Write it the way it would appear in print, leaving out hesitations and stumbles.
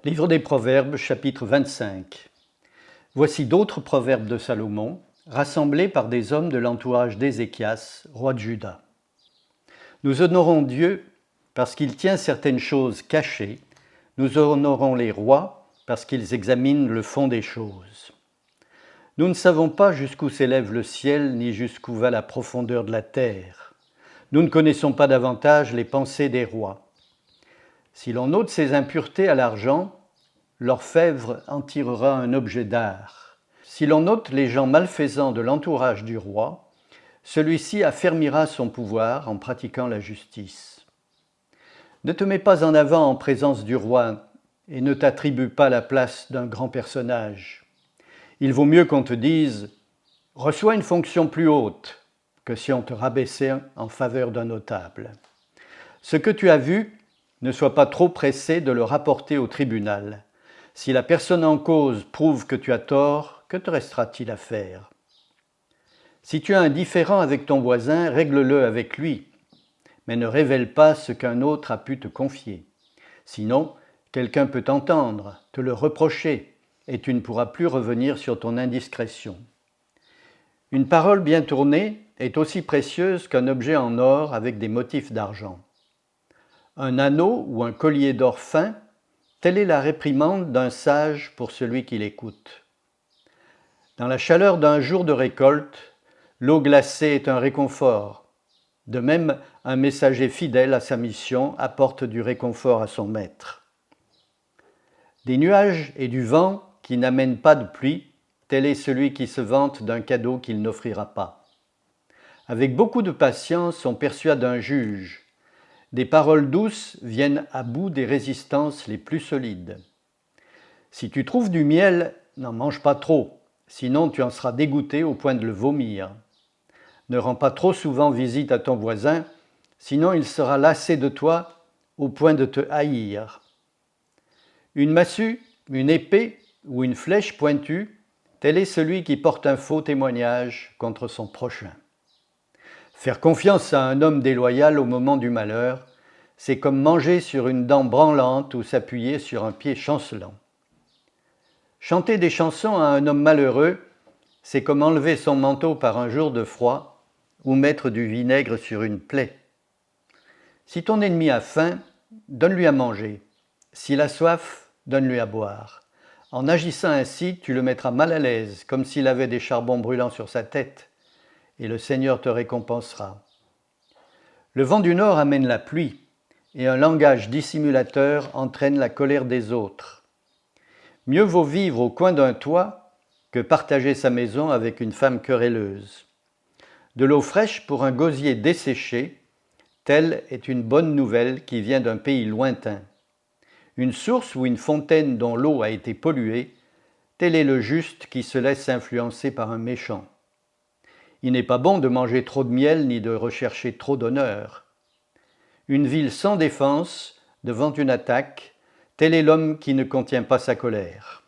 Livre des Proverbes, chapitre 25. Voici d'autres proverbes de Salomon, rassemblés par des hommes de l'entourage d'Ézéchias, roi de Juda. Nous honorons Dieu parce qu'il tient certaines choses cachées. Nous honorons les rois parce qu'ils examinent le fond des choses. Nous ne savons pas jusqu'où s'élève le ciel, ni jusqu'où va la profondeur de la terre. Nous ne connaissons pas davantage les pensées des rois. Si l'on ôte ces impuretés à l'argent, l'orfèvre en tirera un objet d'art. Si l'on ôte les gens malfaisants de l'entourage du roi, celui-ci affermira son pouvoir en pratiquant la justice. Ne te mets pas en avant en présence du roi et ne t'attribue pas la place d'un grand personnage. Il vaut mieux qu'on te dise « Reçois une fonction plus haute » que si on te rabaissait en faveur d'un notable. Ce que tu as vu, ne sois pas trop pressé de le rapporter au tribunal. Si la personne en cause prouve que tu as tort, que te restera-t-il à faire? Si tu as un différend avec ton voisin, règle-le avec lui, mais ne révèle pas ce qu'un autre a pu te confier. Sinon, quelqu'un peut t'entendre, te le reprocher, et tu ne pourras plus revenir sur ton indiscrétion. Une parole bien tournée est aussi précieuse qu'un objet en or avec des motifs d'argent. Un anneau ou un collier d'or fin, telle est la réprimande d'un sage pour celui qui l'écoute. Dans la chaleur d'un jour de récolte, l'eau glacée est un réconfort. De même, un messager fidèle à sa mission apporte du réconfort à son maître. Des nuages et du vent qui n'amènent pas de pluie, tel est celui qui se vante d'un cadeau qu'il n'offrira pas. Avec beaucoup de patience, on persuade un juge. Des paroles douces viennent à bout des résistances les plus solides. Si tu trouves du miel, n'en mange pas trop, sinon tu en seras dégoûté au point de le vomir. Ne rends pas trop souvent visite à ton voisin, sinon il sera lassé de toi au point de te haïr. Une massue, une épée ou une flèche pointue, tel est celui qui porte un faux témoignage contre son prochain. Faire confiance à un homme déloyal au moment du malheur, c'est comme manger sur une dent branlante ou s'appuyer sur un pied chancelant. Chanter des chansons à un homme malheureux, c'est comme enlever son manteau par un jour de froid ou mettre du vinaigre sur une plaie. Si ton ennemi a faim, donne-lui à manger. S'il a soif, donne-lui à boire. En agissant ainsi, tu le mettras mal à l'aise, comme s'il avait des charbons brûlants sur sa tête, et le Seigneur te récompensera. Le vent du nord amène la pluie, et un langage dissimulateur entraîne la colère des autres. Mieux vaut vivre au coin d'un toit que partager sa maison avec une femme querelleuse. De l'eau fraîche pour un gosier desséché, telle est une bonne nouvelle qui vient d'un pays lointain. Une source ou une fontaine dont l'eau a été polluée, tel est le juste qui se laisse influencer par un méchant. Il n'est pas bon de manger trop de miel ni de rechercher trop d'honneur. Une ville sans défense, devant une attaque, tel est l'homme qui ne contient pas sa colère.